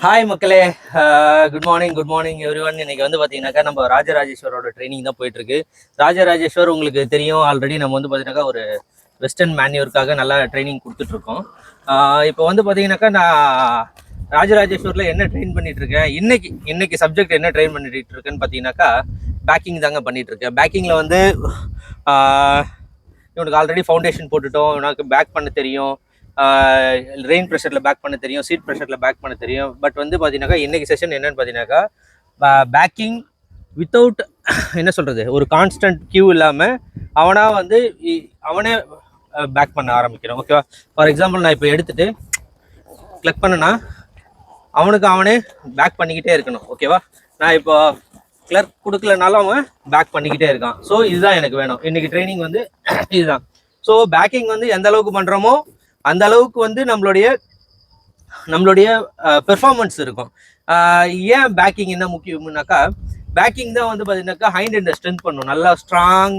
Hi மக்களே, good morning every one. இன்னைக்கு வந்து பார்த்தீங்கன்னாக்கா நம்ம ராஜராஜேஸ்வரோட ட்ரைனிங் தான் போயிட்டு இருக்கு. ராஜராஜேஸ்வர் உங்களுக்கு தெரியும், ஆல்ரெடி நம்ம வந்து பார்த்தீங்கன்னாக்கா ஒரு வெஸ்டர்ன் மேன்யூருக்காக நல்லா ட்ரைனிங் கொடுத்துட்ருக்கோம். இப்போ வந்து பார்த்தீங்கன்னாக்கா நான் ராஜராஜேஸ்வரில் என்ன ட்ரெயின் பண்ணிட்டு இருக்கேன், இன்னைக்கு சப்ஜெக்ட் என்ன ட்ரெயின் பண்ணிட்டு இருக்கேன்னு பார்த்தீங்கன்னாக்கா பேக்கிங் தாங்க பண்ணிட்டு இருக்கேன். பேக்கிங்கில் வந்து இவனுக்கு ஆல்ரெடி ஃபவுண்டேஷன் போட்டுட்டோம், இவனுக்கு பேக் பண்ண தெரியும், ரெயின் ப்ரெஷரில் பேக் பண்ண தெரியும், சீட் ப்ரெஷரில் பேக் பண்ண தெரியும். பட் வந்து பார்த்தீங்கன்னாக்கா இன்றைக்கி செஷன் என்னென்னு பார்த்தீங்கன்னாக்கா பேக்கிங் வித்தவுட் என்ன சொல்கிறது, ஒரு கான்ஸ்டன்ட் கியூ இல்லாமல் அவனே பேக் பண்ண ஆரம்பிக்கிறோம். ஓகேவா? ஃபார் எக்ஸாம்பிள் நான் இப்போ எடுத்துகிட்டு கிளிக் பண்ணேன்னா அவனே பேக் பண்ணிக்கிட்டே இருக்கணும். ஓகேவா? நான் இப்போ கிளர்க் கொடுக்கலனாலும் அவன் பேக் பண்ணிக்கிட்டே இருக்கான். ஸோ இதுதான் எனக்கு வேணும். இன்றைக்கி ட்ரைனிங் வந்து இதுதான். ஸோ பேக்கிங் வந்து எந்த அளவுக்கு பண்ணுறோமோ அந்த அளவுக்கு வந்து நம்மளுடைய பெர்ஃபார்மன்ஸ் இருக்கும். ஏன் பேக்கிங் என்ன முக்கியம்னாக்கா, பேக்கிங் தான் வந்து பார்த்தீங்கன்னாக்கா ஹைண்ட் அண்ட் ஸ்ட்ரென்த் பண்ணும். நல்லா ஸ்ட்ராங்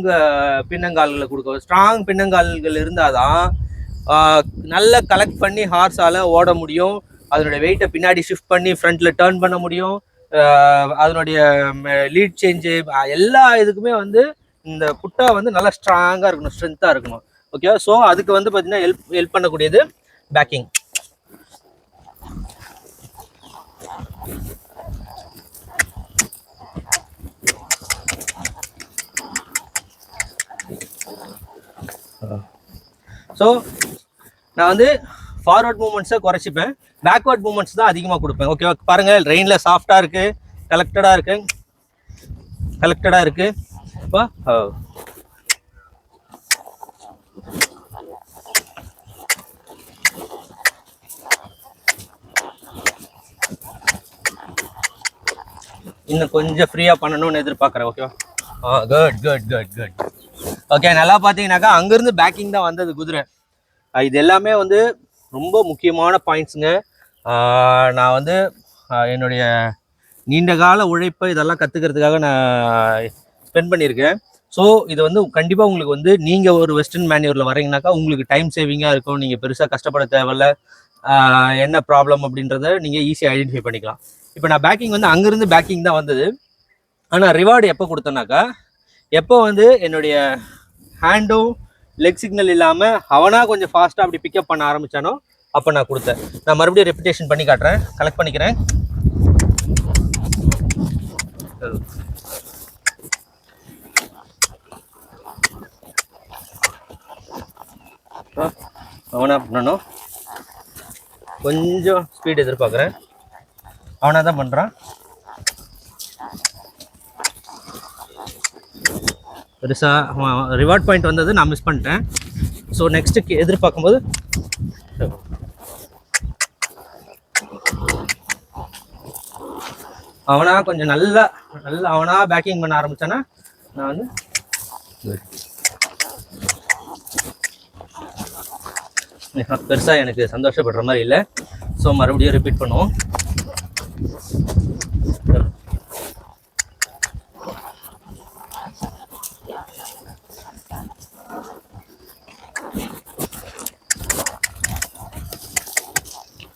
பின்னங்கால்களை கொடுக்கும். ஸ்ட்ராங் பின்னங்கால்கள் இருந்தால் தான் நல்லா கலெக்ட் பண்ணி ஹார்ஸால் ஓட முடியும். அதனுடைய வெயிட்டை பின்னாடி ஷிஃப்ட் பண்ணி ஃப்ரண்ட்டில் டேர்ன் பண்ண முடியும். அதனுடைய லீட் சேஞ்சு எல்லா இதுக்குமே வந்து இந்த புட்டா வந்து நல்லா ஸ்ட்ராங்காக இருக்கணும், ஸ்ட்ரென்த்தாக இருக்கணும். ஓகேவா? ஸோ அதுக்கு வந்து பார்த்தீங்கன்னா ஹெல்ப் பண்ணக்கூடியது பேக்கிங். ஸோ நான் வந்து ஃபார்வர்ட் மூமெண்ட்ஸை குறைச்சிப்பேன், பேக்வர்ட் மூமெண்ட்ஸ் தான் அதிகமாக கொடுப்பேன். ஓகேவா? பாருங்கள், ரெயினில் சாஃப்டாக இருக்குது, கலெக்டடாக இருக்குது. இப்போ இன்னும் கொஞ்சம் ஃப்ரீயாக பண்ணணும்னு எதிர்பார்க்குறேன். ஓகேவா? குட். ஓகே, நல்லா பார்த்தீங்கன்னாக்கா அங்கேருந்து பேக்கிங் தான் வந்தது குதிரை. இது எல்லாமே வந்து ரொம்ப முக்கியமான பாயிண்ட்ஸுங்க. நான் வந்து என்னுடைய நீண்ட கால உழைப்பை இதெல்லாம் கற்றுக்கிறதுக்காக நான் ஸ்பெண்ட் பண்ணியிருக்கேன். ஸோ இது வந்து கண்டிப்பாக உங்களுக்கு வந்து நீங்கள் ஒரு வெஸ்டர்ன் மேன்யூரில் வரீங்கனாக்கா உங்களுக்கு டைம் சேவிங்காக இருக்கும். நீங்கள் பெருசாக கஷ்டப்பட தேவையில்ல. என்ன ப்ராப்ளம் அப்படின்றத நீங்கள் ஈஸியாக ஐடென்டிஃபை பண்ணிக்கலாம். இப்போ நான் பேக்கிங் வந்து அங்கேருந்து பேக்கிங் தான் வந்தது. ஆனால் ரிவார்டு எப்போ கொடுத்தேன்னாக்கா, எப்போ வந்து என்னுடைய ஹேண்டும் லெக் சிக்னல் இல்லாமல் அவனாக கொஞ்சம் ஃபாஸ்ட்டாக அப்படி பிக்கப் பண்ண ஆரம்பித்தானோ அப்போ நான் கொடுத்தேன். நான் மறுபடியும் ரெப்பிட்டேஷன் பண்ணி காட்டுறேன், கலெக்ட் பண்ணிக்கிறேன். அவனா பண்ணணும், கொஞ்சம் ஸ்பீட் எதிர்பார்க்குறேன். அவனாக தான் பண்ணுறான். பெருசாக ரிவார்ட் பாயிண்ட் வந்தது நான் மிஸ் பண்ணிட்டேன். ஸோ நெக்ஸ்ட்டுக்கு எதிர்பார்க்கும்போது அவனாக கொஞ்சம் நல்லா அவனாக பேக்கிங் பண்ண ஆரம்பித்தானா நான் வந்து பெருசாக எனக்கு சந்தோஷப்படுற மாதிரி இல்லை. ஸோ மறுபடியும் ரிப்பீட் பண்ணுவோம்.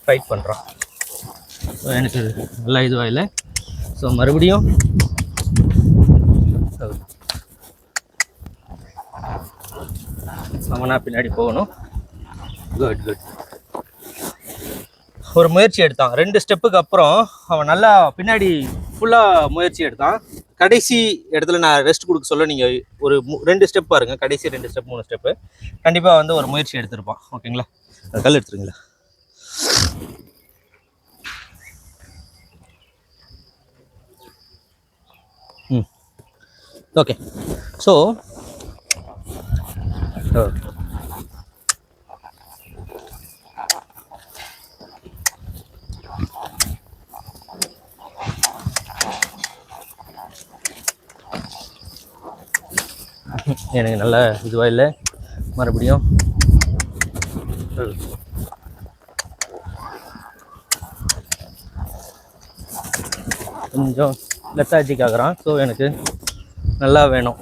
ஃபைட் பண்ணுறான். ஸோ எனக்கு நல்லா இதுவாக இல்லை. ஸோ மறுபடியும் அவனா பின்னாடி போகணும். குட். ஒரு முயற்சி எடுத்தான், 2 ஸ்டெப்புக்கு அப்புறம் அவன் நல்லா பின்னாடி ஃபுல்லாக முயற்சி எடுத்தான். கடைசி இடத்துல நான் ரெஸ்ட் கொடுக்க சொல்ல நீங்கள் ஒரு 2 ஸ்டெப் பாருங்கள், கடைசி 2 ஸ்டெப் 3 ஸ்டெப்பு கண்டிப்பாக வந்து ஒரு முயற்சி எடுத்திருப்பான். ஓகேங்களா? கல் எடுத்துருங்களா? ஓகே. ஸோ எனக்கு நல்ல இதுவாக இல்லை. மறுபடியும் கொஞ்சம் லெத்தாஜிக் ஆகிறான். ஸோ எனக்கு நல்லா வேணும்.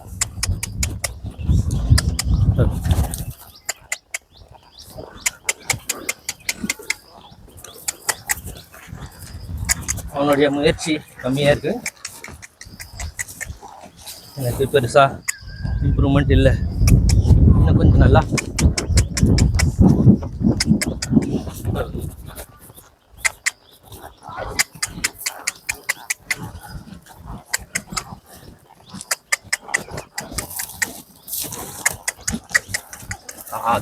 அவனுடைய முயற்சி கம்மியாக இருக்குது, எனக்கு பெருசாக இம்ப்ரூவ்மெண்ட் இல்லை. இன்னும் கொஞ்சம் நல்லா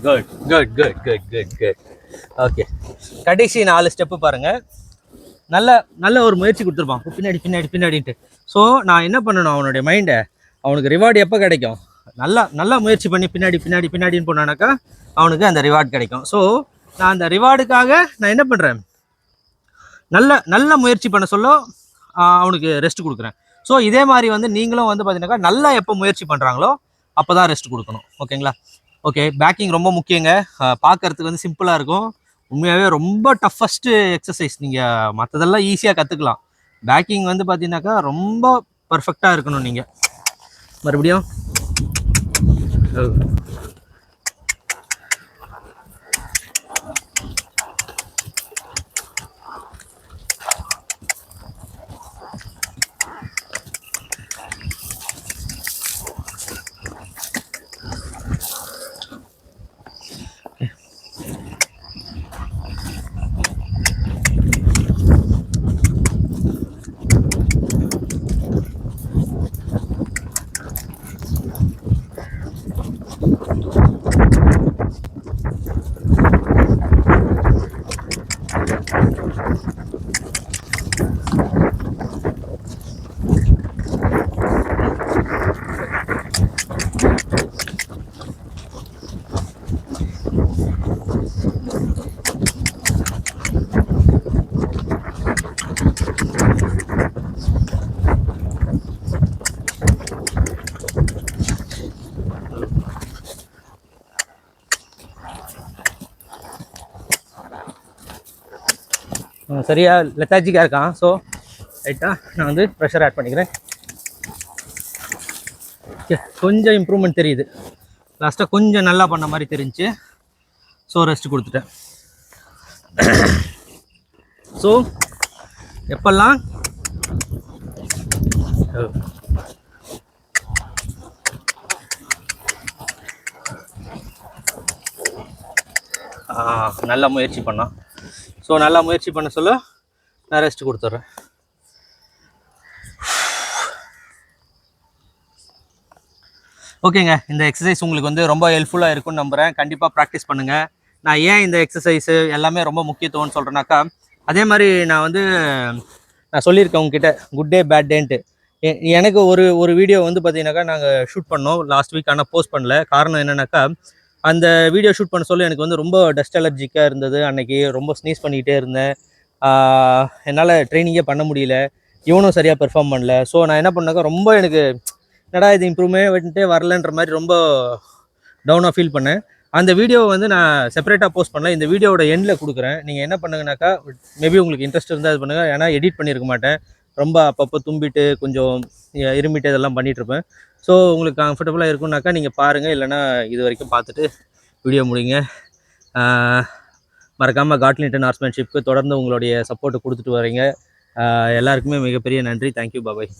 good good good good good good. Okay, கடைசி 4 ஸ்டெப்பு பாருங்கள். நல்ல ஒரு முயற்சி கொடுத்துருப்பான் பின்னாடி பின்னாடி பின்னாடின்ட்டு. ஸோ நான் என்ன பண்ணணும், அவனுடைய மைண்டை, அவனுக்கு ரிவார்டு எப்போ கிடைக்கும், நல்லா முயற்சி பண்ணி பின்னாடி பின்னாடி பின்னாடின்னு போனானாக்கா அவனுக்கு அந்த ரிவார்டு கிடைக்கும். ஸோ நான் அந்த ரிவார்டுக்காக நான் என்ன பண்ணுறேன், நல்ல முயற்சி பண்ண சொல்ல அவனுக்கு ரெஸ்ட் கொடுக்குறேன். ஸோ இதே மாதிரி வந்து நீங்களும் வந்து பார்த்தீங்கன்னாக்கா நல்லா எப்போ முயற்சி பண்ணுறாங்களோ அப்போ தான் ரெஸ்ட் கொடுக்கணும். ஓகேங்களா? ஓகே, பேக்கிங் ரொம்ப முக்கியங்க. பார்க்கறதுக்கு வந்து சிம்பிளாக இருக்கும், உண்மையாகவே ரொம்ப டஃபஸ்ட்டு எக்ஸசைஸ். நீங்கள் மற்றதெல்லாம் ஈஸியாக கற்றுக்கலாம், பேக்கிங் வந்து பார்த்தீங்கன்னாக்கா ரொம்ப பர்ஃபெக்டாக இருக்கணும். நீங்கள் மறுபடியும் சரியா லெத்தாஜிக்காக இருக்கான். ஸோ ரைட்டாக நான் வந்து ப்ரெஷர் ஆட் பண்ணிக்கிறேன். ஓகே, கொஞ்சம் இம்ப்ரூவ்மெண்ட் தெரியுது, லாஸ்ட்டாக கொஞ்சம் நல்லா பண்ண மாதிரி தெரிஞ்சு. ஸோ ரெஸ்ட் கொடுத்துட்டேன். ஸோ எப்பெல்லாம் நல்லா முயற்சி பண்ணான். ஸோ நல்லா முயற்சி பண்ண சொல்ல நான் ரெஸ்ட் கொடுத்துட்றேன். ஓகேங்க, இந்த எக்ஸசைஸ் உங்களுக்கு வந்து ரொம்ப ஹெல்ப்ஃபுல்லாக இருக்கும்னு நம்புகிறேன். கண்டிப்பாக ப்ராக்டிஸ் பண்ணுங்கள். நான் ஏன் இந்த எக்ஸசைஸு எல்லாமே ரொம்ப முக்கியத்துவம்னு சொல்கிறேன்னாக்கா, அதே மாதிரி நான் சொல்லியிருக்கேன் உங்ககிட்ட குட் டே பேட் டேன்ட்டு. எனக்கு ஒரு வீடியோ வந்து பார்த்தீங்கன்னாக்கா நாங்கள் ஷூட் பண்ணோம் லாஸ்ட் வீக், ஆனால் போஸ்ட் பண்ணல. காரணம் என்னென்னாக்கா, அந்த வீடியோ ஷூட் பண்ண சொல்ல எனக்கு வந்து ரொம்ப டஸ்ட் அலர்ஜிக்காக இருந்தது. அன்றைக்கி ரொம்ப ஸ்னீஸ் பண்ணிக்கிட்டே இருந்தேன், என்னால் ட்ரைனிங்கே பண்ண முடியல, இவனும் சரியாக பெர்ஃபார்ம் பண்ணல. ஸோ நான் என்ன பண்ணாக்கா, ரொம்ப எனக்கு என்னடா இது இம்ப்ரூவ்மெண்ட்டே வரலன்ற மாதிரி ரொம்ப டவுனாக ஃபீல் பண்ணேன். அந்த வீடியோவை வந்து நான் செப்பரேட்டாக போஸ்ட் பண்ணல, இந்த வீடியோவோட எண்டில் கொடுக்குறேன். நீங்கள் என்ன பண்ணுங்கனாக்கா, மேபி உங்களுக்கு இன்ட்ரெஸ்ட் இருந்தால் இது பண்ணுங்கள். ஏன்னா எடிட் பண்ணியிருக்க மாட்டேன், ரொம்ப அப்பப்போ தும்பிட்டு கொஞ்சம் இருமிட்டு இதெல்லாம் பண்ணிகிட்ருப்பேன். ஸோ உங்களுக்கு கம்ஃபர்டபுளாக இருக்குன்னாக்கா நீங்கள் பாருங்கள், இல்லைனா இது வரைக்கும் பார்த்துட்டு வீடியோ முடிங்க. மறக்காமல் காட்லிங்டன் ஹார்ஸ்மேன்ஷிப்க்கு தொடர்ந்து உங்களுடைய சப்போர்ட்டை கொடுத்துட்டு வரீங்க. எல்லாருக்குமே மிகப்பெரிய நன்றி. தேங்க்யூ, பாபாய்.